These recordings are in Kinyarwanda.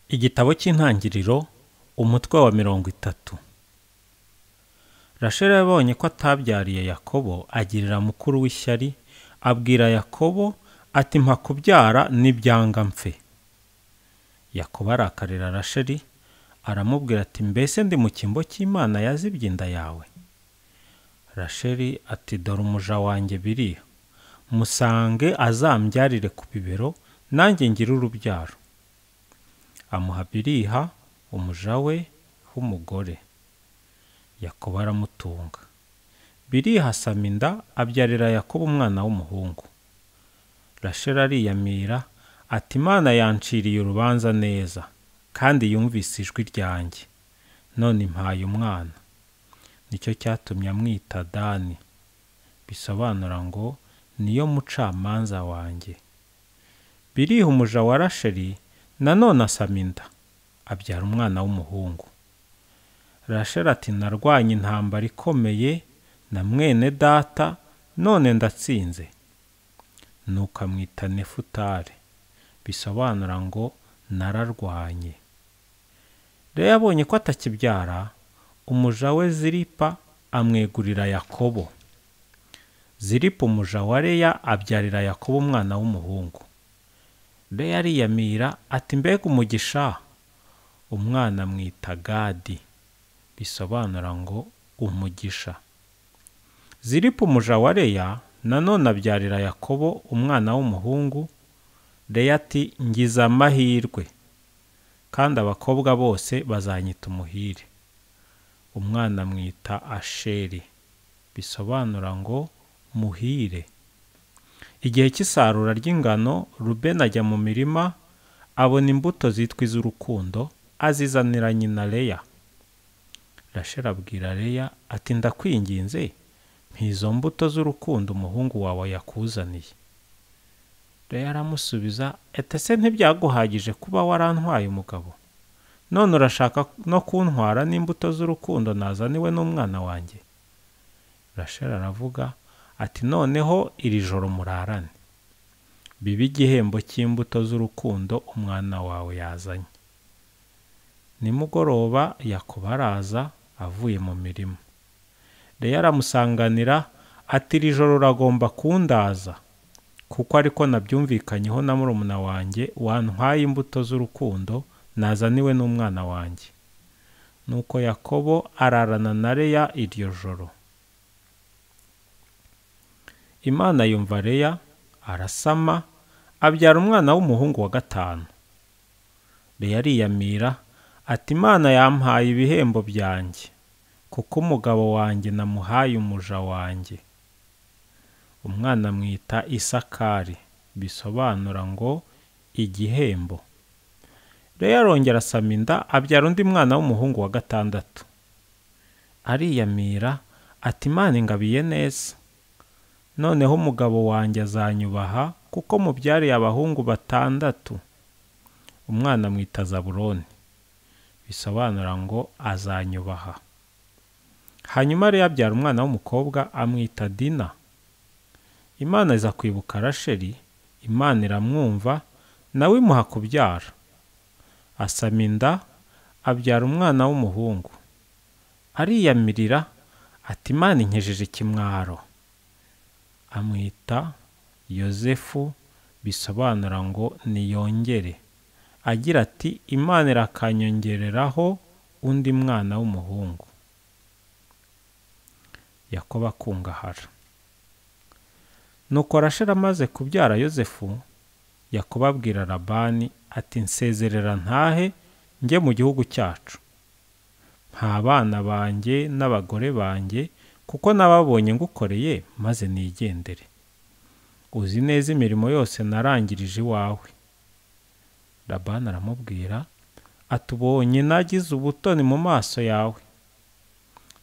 Igitabo cy'intangiriro umutwe wa 30. Rasheli yabonye ko atabyariye Yakobo agirira mukuru w'ishyari, abwira Yakobo ati mpa kubyara n'ibyanga mpfe. Yakobo arakarira Rasheli aramubwira ati mbese ndi mu cyimbo cy'Imana yazibye inda yawe? Rasheli ati dore umuja wanjye Biliha, musange azambyarire ku bibero nanjye ngire urubyaro. Amuha Biliha umuja we w'umugore. Yakobo aramutunga. Biliha asama inda abyarira Yakobo umwana w'umuhungu. Rasheli ariyamira ati Imana yanciriye urubanza neza kandi yumvise ijwi ryanjye, none impaye umwana. Nicyo cyatumye amwita Dani, bisobanura ngo niyo mucamanza wanjye. Biliha umuja wa Rasheli nanone asama inda abyara umwana w'umuhungu. Rasheli ati narwanye intambara ikomeye na mwene data, none ndatsinze. Nuko amwita Nefutali, bisobanura ngo nararwanye. Leya yabonye ko atakibyara, umuja we Zilipa amwegurira Yakobo. Zilipa umuja wa Leya abyarira Yakobo umwana w'umuhungu. Leya ariyamira ati mbega umugisha! Umwana amwita Gadi, bisobanura ngo umugisha. Zilipa umuja wa Leya nanone abyarira Yakobo umwana w'umuhungu. Leya ati ngize amahirwe, kandi abakobwa bose bazanyita umuhire. Umwana amwita Asheri, bisobanura ngo muhire. Igihe cy'isarura ry'ingano, Rubeni ajya mu mirima abona imbuto zitwa iz'urukundo, azizanira nyina Leya. Rasheli abwira Leya ati ndakwinginze mpa izo mbuto z'urukundo umuhungu wawe yakuzaniye. Leya aramusubiza ati ese ntibyaguhagije kuba warantwaye umugabo, none urashaka no kuntwara n'imbuto z'urukundo nazaniwe n'umwana wanjye? Rasheli aravuga ati noneho iri joro murarane, bibe igihembo cy'imbuto z'urukundo umwana wawe yazanye. Nimugoroba Yakobo araza avuye mu mirima. Leya aramusanganira ati iri joro uragomba kundaza, kuko ariko nabyumvikanyeho na murumuna wanjye wantwaye imbuto z'urukundo nazaniwe n'umwana wanjye. Nuko Yakobo ararana na Leya iryo joro. Imana yumva Leya arasama abyara umwana w'umuhungu wa 5. Leya ariyamira ati Imana yampaye ibihembo byanjye, kuko umugabo wanjye namuhaye umuja wanjye. Umwana amwita Isakari, bisobanura ngo igihembo. Leya arongera asama inda abyara undi mwana w'umuhungu wa 6. Ariyamira ati Imana ingabiye neza, noneho umugabo wanjye azanyubaha kuko mubyariye abahungu 6. Umwana amwita Zabuloni, bisobanura ngo azanyubaha. Hanyuma Leya abyara umwana w'umukobwa amwita Dina. Imana iza kwibuka Rasheli, Imana iramwumva nawe imuha kubyara. Asama inda abyara umwana w'umuhungu. Ariyamirira ati Imana inkejeje ikimwaro. Amwita Yozefu, bisobanura ngo niyongere, agira ati Imana irakanyongereraho undi mwana w'umuhungu. Yakobo akungahara. Nuko Rasheli amaze kubyara Yozefu, Yakobo abwira Labani ati nsezerera ntahe njye mu gihugu cyacu, nta bana banjye n'abagore banjye, kuko nababonye ngukoreye maze nigendere. Uzi neza imirimo yose narangirije iwawe. Labani aramubwira ati ubonye nagize ubutoni mu maso yawe,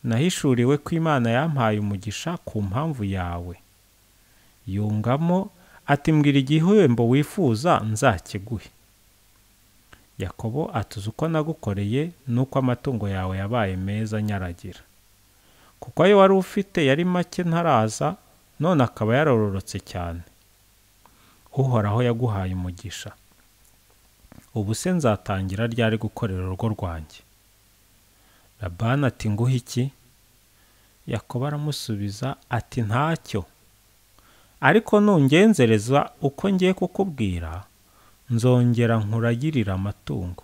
nahishuriwe ko Imana yampaye umugisha ku mpamvu yawe. Yungamo ati mbwira igihembo wifuza nzakiguhe. Yakobo atuze uko nagukoreye nuko amatungo yawe yabaye meza nyaragira, kuko ayo wari ufite yari make ntaraza, none akaba yarororotse cyane. Uhoraho yaguhaye umugisha. ubu se nzatangira ryari gukorera urugo rwanjye? Labani ati nguhe iki? Yakobo aramusubiza ati ntacyo, ariko nungenzereza uko ngiye kukubwira nzongera nkuragirira amatungo.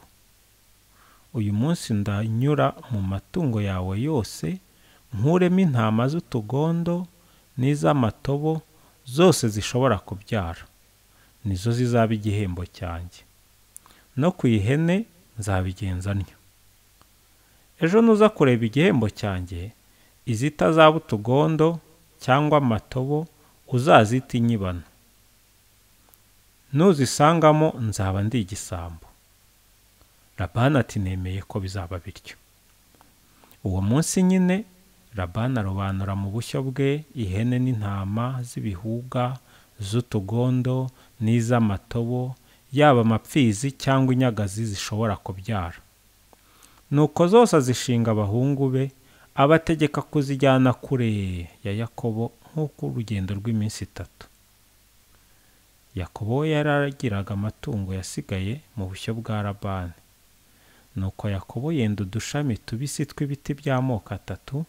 Uyu munsi ndanyura mu matungo yawe yose nkuremo intama z'utugondo n'iz'amatobo zose zishobora kubyara, nizo zizaba igihembo cyanjye. No ku ihene nzabigenza ntyo. Ejo nuza kureba igihembo cyanjye, izitazaba utugondo cyangwa amatobo uzazita inyibano. Nuzisangamo nzaba ndi igisambo. Labani ati nemeye ko bizaba bityo. Uwo munsi nyine Labani arobanura mu bushyo bwe ihene n'intama z'ibihuga, z'utugondo n'iz'amatobo, yaba amapfizi cyangwa inyagazi zishobora kubyara. Nuko zose azishinga abahungu be, abategeka kuzijyana kure ya Yakobo nk'uko urugendo rw'iminsi 3. Yakobo we yaragiraga amatungo yasigaye mu bushyo bwa Labani. Nuko Yakobo yenda udushami tubisi tw'ibiti by'amoko 3,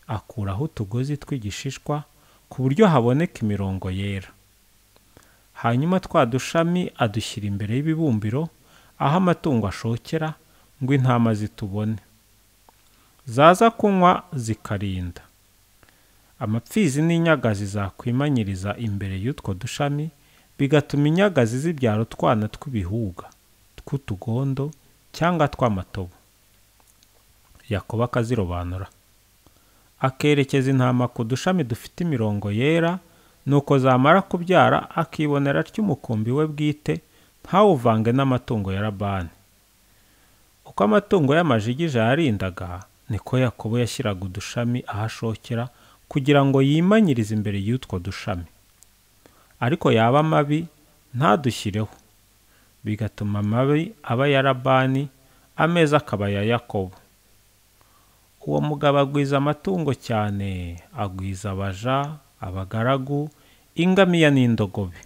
akuraho utugozi tw'igishishwa ku buryo haboneka imirongo yera. Hanyuma twa dushami adushyira imbere y'ibibumbiro aho amatungo ashokera ngo intama zitubone. Zaza kunywa zikarinda. Amapfizi n'inyagazi zakwimanyiriza imbere y'utwo dushami, bigatuma inyagazi zibyara utwana tw'ibihuga, tw'utugondo cyangwa tw'amatobo. Yakobo akazirobanura, akerekeza intama ku dushami dufite imirongo yera, nuko zamara kubyara akibonera ry'umukumbi we bwite, ntawuvange n'amatungo ya Labani. Uko amatungo y'amajigija yarindaga, niko Yakobo yashyiraga udushami ahashokera kugira ngo yimanyirize imbere y'utwo dushami. Ariko yaba mabi ntadushyireho, bigatuma amabi aba ya Labani, ameza akaba ya Yakobo. Uwo mugabo agwiza amatungo cyane, agwiza abaja, abagaragu, ingamiya n'indogobe.